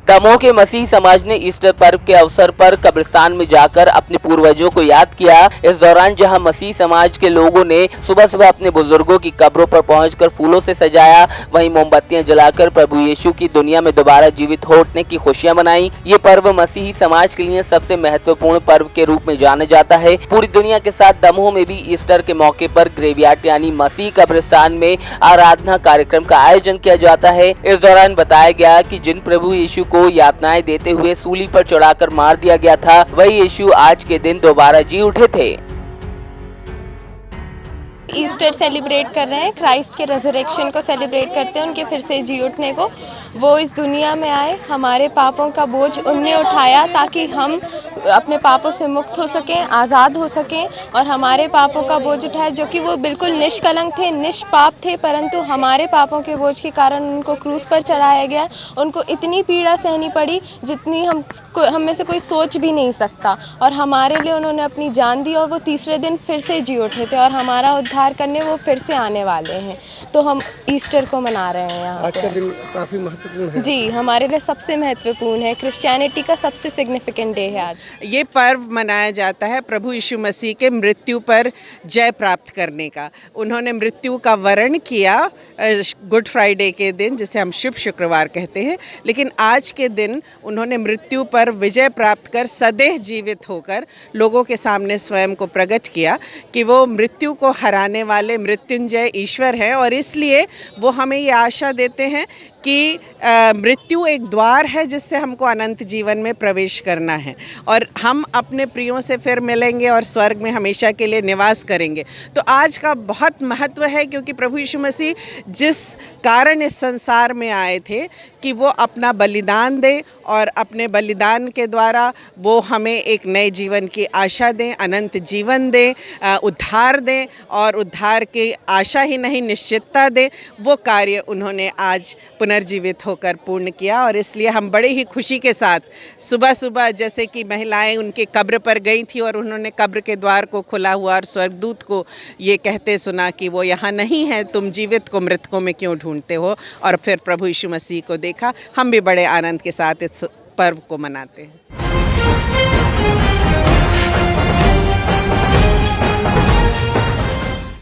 दमोह के मसीही समाज ने ईस्टर पर्व के अवसर पर कब्रिस्तान में जाकर अपने पूर्वजों को याद किया। इस दौरान जहां मसीही समाज के लोगों ने सुबह सुबह अपने बुजुर्गों की कब्रों पर पहुंचकर फूलों से सजाया, वहीं मोमबत्तियां जलाकर प्रभु यीशु की दुनिया में दोबारा जीवित हो उठने की खुशियां मनाई। ये पर्व मसीही समाज के लिए सबसे महत्वपूर्ण पर्व के रूप में जाना जाता है। पूरी दुनिया के साथ दमोह में भी ईस्टर के मौके पर ग्रेवयार्ड यानी मसीही कब्रिस्तान में आराधना कार्यक्रम का आयोजन किया जाता है। इस दौरान बताया गया कि जिन प्रभु यीशु को यातनाएं देते हुए सूली पर चढ़ाकर मार दिया गया था, वही यीशु आज के दिन दोबारा जी उठे थे। ईस्टर सेलिब्रेट कर रहे हैं, क्राइस्ट के रेजरेक्शन को सेलिब्रेट करते हैं, उनके फिर से जी उठने को। वो इस दुनिया में आए, हमारे पापों का बोझ उनने उठाया ताकि हम अपने पापों से मुक्त हो सकें, आज़ाद हो सकें और हमारे पापों का बोझ उठाया, जो कि वो बिल्कुल निष्कलंक थे, निष्पाप थे, परंतु हमारे पापों के बोझ के कारण उनको क्रूस पर चढ़ाया गया। उनको इतनी पीड़ा सहनी पड़ी जितनी हम में से कोई सोच भी नहीं सकता, और हमारे लिए उन्होंने अपनी जान दी और वो तीसरे दिन फिर से जी उठे थे और हमारा उद्धार करने वो फिर से आने वाले हैं। तो हम ईस्टर को मना रहे हैं यहाँ। आज का दिन काफ़ी महत्वपूर्ण है। जी, हमारे लिए सबसे महत्वपूर्ण है, क्रिश्चियनिटी का सबसे सिग्निफिकेंट डे है आज। ये पर्व मनाया जाता है प्रभु यीशु मसीह के मृत्यु पर जय प्राप्त करने का। उन्होंने मृत्यु का वरण किया गुड फ्राइडे के दिन, जिसे हम शुभ शुक्रवार कहते हैं, लेकिन आज के दिन उन्होंने मृत्यु पर विजय प्राप्त कर सदैव जीवित होकर लोगों के सामने स्वयं को प्रकट किया कि वो मृत्यु को हराने वाले मृत्युंजय ईश्वर हैं। और इसलिए वो हमें ये आशा देते हैं कि मृत्यु एक द्वार है जिससे हमको अनंत जीवन में प्रवेश करना है और हम अपने प्रियों से फिर मिलेंगे और स्वर्ग में हमेशा के लिए निवास करेंगे। तो आज का बहुत महत्व है, क्योंकि प्रभु यीशु मसीह जिस कारण इस संसार में आए थे कि वो अपना बलिदान दें और अपने बलिदान के द्वारा वो हमें एक नए जीवन की आशा दें, अनंत जीवन दें, उद्धार दें और उद्धार की आशा ही नहीं निश्चितता दें। वो कार्य उन्होंने आज पुनर्जीवित होकर पूर्ण किया और इसलिए हम बड़े ही खुशी के साथ सुबह सुबह, जैसे कि महिलाएं उनके कब्र पर गई थी और उन्होंने कब्र के द्वार को खुला हुआ और स्वर्गदूत को ये कहते सुना कि वो यहाँ नहीं है, तुम जीवित को मृतकों में क्यों ढूंढते हो, और फिर प्रभु यीशु मसीह को देखा। हम भी बड़े आनंद के साथ इस पर्व को मनाते हैं।